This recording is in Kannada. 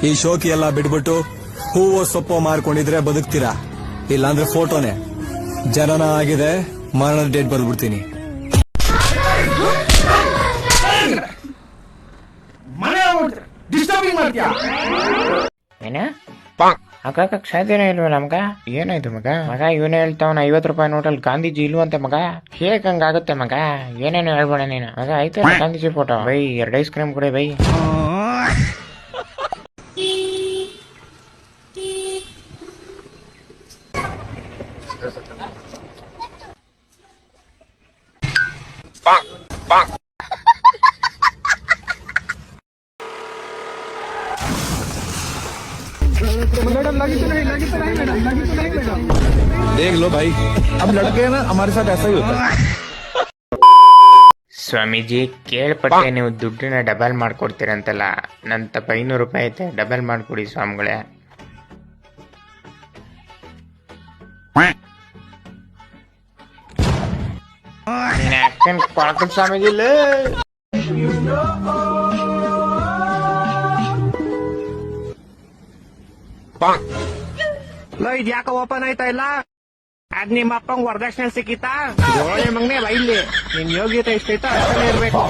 ಈ ಶೋಕಿ ಎಲ್ಲ ಬಿಟ್ಬಿಟ್ಟು ಹೂವು ಸೊಪ್ಪು ಮಾರ್ಕೊಂಡಿದ್ರೆ ಬದುಕ್ತೀರಾ, ಇಲ್ಲಾಂದ್ರೆ ಫೋಟೋನೇ. ಜನನ ಆಗಿದೆ, ಮರಣದ ಡೇಟ್ ಬರ್ಬಿಡ್ತೀನಿ. ಏನ ಅಕ್ಕ ಸಾಧ್ಯನೇ ಇಲ್ವಲ್ಲ ಮಗ? ಏನಾಯ್ತು ಮಗ? ಇವನೇ ಹೇಳ್ತಾವನ 50 ರೂಪಾಯಿ ನೋಟಲ್ಲಿ ಗಾಂಧೀಜಿ ಇಲ್ವಂತೆ ಮಗ. ಹೇಗ್ ಹಂಗಾಗುತ್ತೆ ಮಗ? ಏನೇನು ಹೇಳ್ಬೇಡ ನೀನು ಮಗ. ಆಯ್ತು Gandhiji photo by, 2 ice cream ಕೊಡಿ ಬೈ. देख लो भाई, अब लड़के हैं ना, हमारे साथ ऐसा ही होता है. ಸ್ವಾಮೀಜಿ ಕೇಳ್ಪಟ್ಟೆ ನೀವು ದುಡ್ಡನ್ನ ಡಬಲ್ ಮಾಡ್ಕೊಡ್ತೀರಂತಲ್ಲ. ನನ್ನ ತಪ್ಪ 500 ರೂಪಾಯಿ ಐತೆ, ಡಬಲ್ ಮಾಡ್ಕೊಡಿ ಸ್ವಾಮಿಗಳೇ. ಸ್ವಾಮೀಜಿ ಲೋ, ಇದ್ಯಾಕ ಓಪನ್ ಆಯ್ತಾ ಇಲ್ಲ? ಅದ್ ನಿಮ್ಮ ಅಪ್ಪಂಗ್ ವರದಕ್ಷಿಣೆ ಸಿಕ್ಕಿತಾ? ಜೋಳಿ ಮಗನೇ ಬೈಲಿ, ನಿನ್ ಯೋಗ್ಯತೆ ಇಷ್ಟೈತಾ ಅಷ್ಟೇ ಇರ್ಬೇಕು.